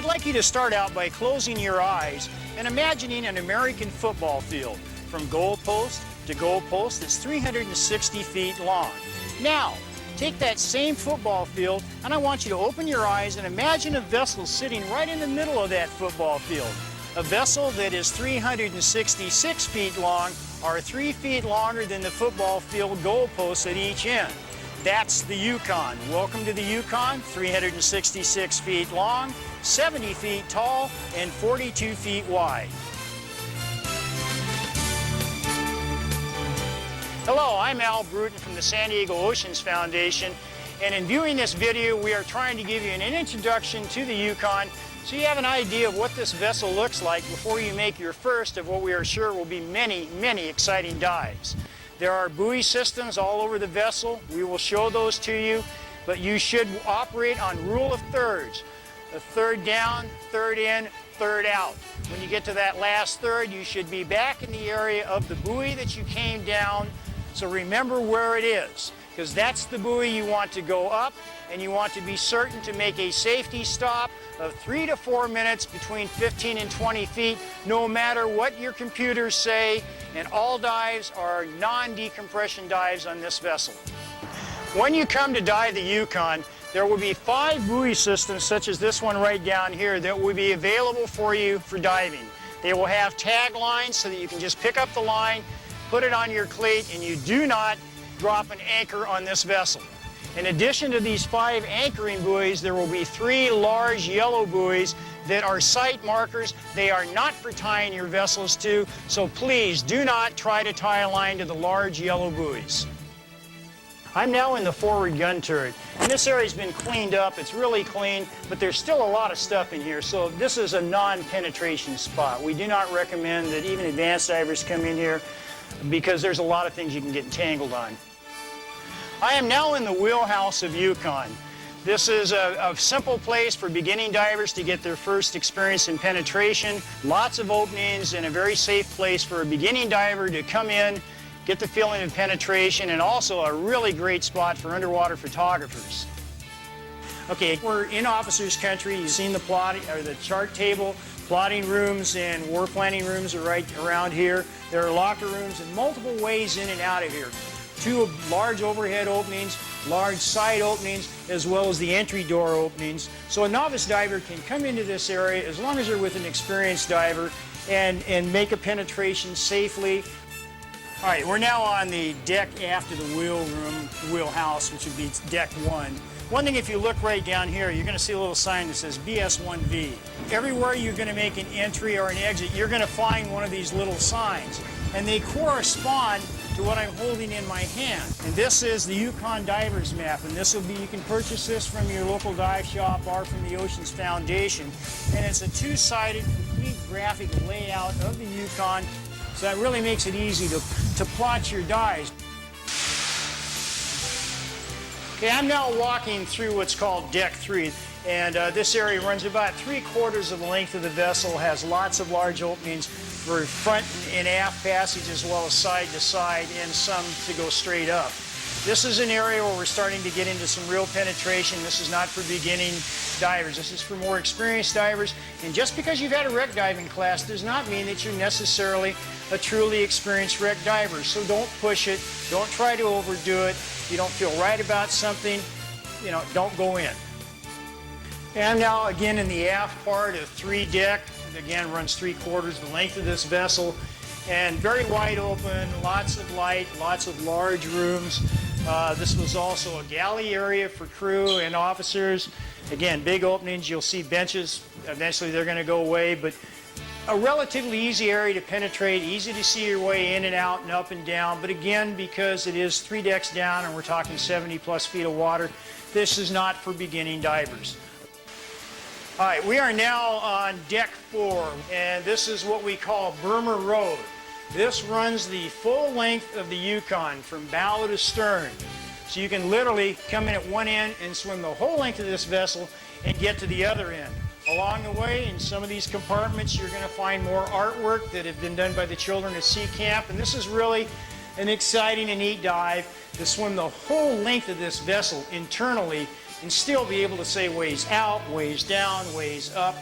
I'd like you to start out by closing your eyes and imagining an American football field. From goalpost to goalpost, it's 360 feet long. Now, take that same football field and I want you to open your eyes and imagine a vessel sitting right in the middle of that football field. A vessel that is 366 feet long, or 3 feet longer than the football field goalposts at each end. That's the Yukon. Welcome to the Yukon, 366 feet long, 70 feet tall, and 42 feet wide. Hello, I'm Al Bruton from the San Diego Oceans Foundation, and in viewing this video, we are trying to give you an introduction to the Yukon so you have an idea of what this vessel looks like before you make your first of what we are sure will be many, many exciting dives. There are buoy systems all over the vessel. We will show those to you, but you should operate on rule of thirds. A third down, third in, third out. When you get to that last third, you should be back in the area of the buoy that you came down. So remember where it is, because that's the buoy you want to go up, and you want to be certain to make a safety stop of 3 to 4 minutes between 15 and 20 feet, no matter what your computers say, and all dives are non-decompression dives on this vessel. When you come to dive the Yukon, there will be 5 buoy systems such as this one right down here that will be available for you for diving. They will have tag lines so that you can just pick up the line, put it on your cleat, and you do not drop an anchor on this vessel. In addition to these 5 anchoring buoys, there will be 3 large yellow buoys that are sight markers. They are not for tying your vessels to, so please do not try to tie a line to the large yellow buoys. I'm now in the forward gun turret, and this area's been cleaned up. It's really clean, but there's still a lot of stuff in here, so this is a non-penetration spot. We do not recommend that even advanced divers come in here because there's a lot of things you can get entangled on. I am now in the wheelhouse of Yukon. This is a simple place for beginning divers to get their first experience in penetration. Lots of openings and a very safe place for a beginning diver to come in, get the feeling of penetration, and also a really great spot for underwater photographers. Okay, we're in officers' country. You've seen the plotting or the chart table. Plotting rooms and war planning rooms are right around here. There are locker rooms and multiple ways in and out of here. 2 large overhead openings, large side openings, as well as the entry door openings. So a novice diver can come into this area as long as they're with an experienced diver and make a penetration safely. All right, we're now on the deck after the wheelhouse, which would be deck 1. One thing, if you look right down here, you're going to see a little sign that says BS1V. Everywhere you're going to make an entry or an exit, you're going to find one of these little signs, and they correspond to what I'm holding in my hand. And this is the Yukon Diver's Map, and this will be, you can purchase this from your local dive shop or from the Oceans Foundation, and it's a 2-sided, complete graphic layout of the Yukon, so that really makes it easy to plot your dives. Okay, I'm now walking through what's called Deck 3, and this area runs about 3/4 of the length of the vessel, has lots of large openings for front and aft passage as well as side to side, and some to go straight up. This is an area where we're starting to get into some real penetration. This is not for beginning divers. This is for more experienced divers, and just because you've had a wreck diving class does not mean that you're necessarily a truly experienced wreck diver. So don't push it, don't try to overdo it. If you don't feel right about something, don't go in. And now again in the aft part of 3 deck, again runs 3/4 the length of this vessel, and very wide open, lots of light, lots of large rooms. This was also a galley area for crew and officers. Again, big openings. You'll see benches. Eventually they're going to go away, but a relatively easy area to penetrate, easy to see your way in and out and up and down. But again, because it is 3 decks down and we're talking 70+ feet of water, this is not for beginning divers. All right, we are now on deck 4, and this is what we call Burma Road. This runs the full length of the Yukon from bow to stern. So you can literally come in at one end and swim the whole length of this vessel and get to the other end. Along the way, in some of these compartments, you're going to find more artwork that have been done by the children at Sea Camp, and this is really an exciting and neat dive to swim the whole length of this vessel internally and still be able to say ways out, ways down, ways up,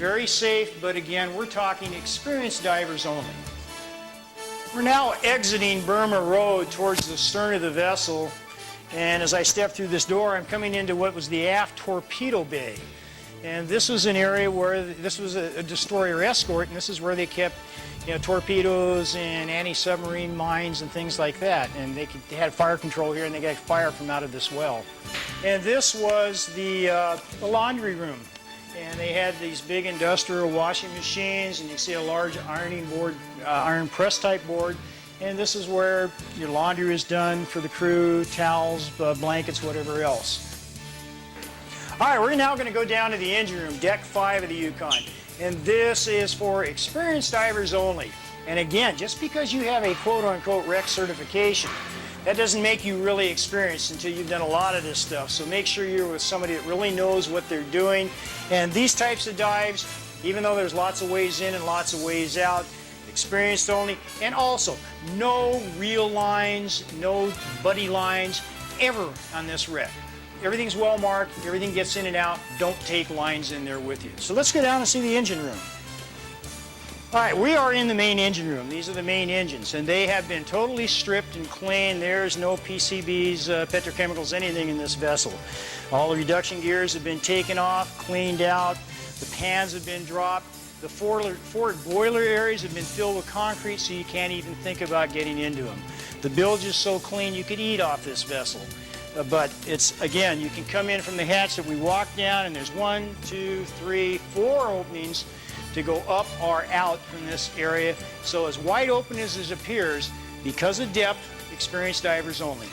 very safe, but again, we're talking experienced divers only. We're now exiting Burma Road towards the stern of the vessel, and as I step through this door, I'm coming into what was the aft torpedo bay. And this was an area where this was a destroyer escort, and this is where they kept, torpedoes and anti-submarine mines and things like that. And they had fire control here, and they got fire from out of this well. And this was the laundry room. And they had these big industrial washing machines, and you see a large ironing board, iron press type board. And this is where your laundry is done for the crew, towels, blankets, whatever else. All right, we're now going to go down to the engine room, deck 5 of the Yukon. And this is for experienced divers only. And again, just because you have a quote-unquote rec certification, that doesn't make you really experienced until you've done a lot of this stuff. So make sure you're with somebody that really knows what they're doing. And these types of dives, even though there's lots of ways in and lots of ways out, experienced only, and also no reel lines, no buddy lines ever on this wreck. Everything's well marked, everything gets in and out. Don't take lines in there with you. So let's go down and see the engine room. All right, we are in the main engine room. These are the main engines, and they have been totally stripped and cleaned. There's no PCBs, petrochemicals, anything in this vessel. All the reduction gears have been taken off, cleaned out. The pans have been dropped. The forward boiler areas have been filled with concrete, so you can't even think about getting into them. The bilge is so clean you could eat off this vessel. But it's, again, you can come in from the hatch that we walk down, and there's 1, 2, 3, 4 openings to go up or out from this area. So as wide open as it appears, because of depth, experienced divers only.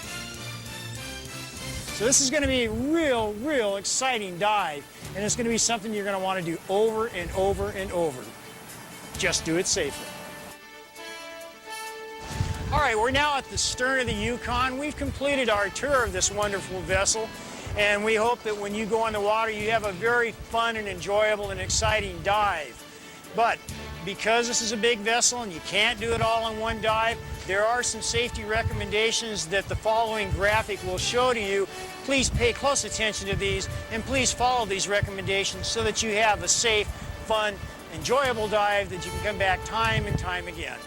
So this is going to be a real exciting dive, and it's going to be something you're going to want to do over and over and over. Just do it safely. All right, we're now at the stern of the Yukon. We've completed our tour of this wonderful vessel, and we hope that when you go on the water, you have a very fun and enjoyable and exciting dive. But because this is a big vessel and you can't do it all in one dive, there are some safety recommendations that the following graphic will show to you. Please pay close attention to these, and please follow these recommendations so that you have a safe, fun, enjoyable dive that you can come back time and time again.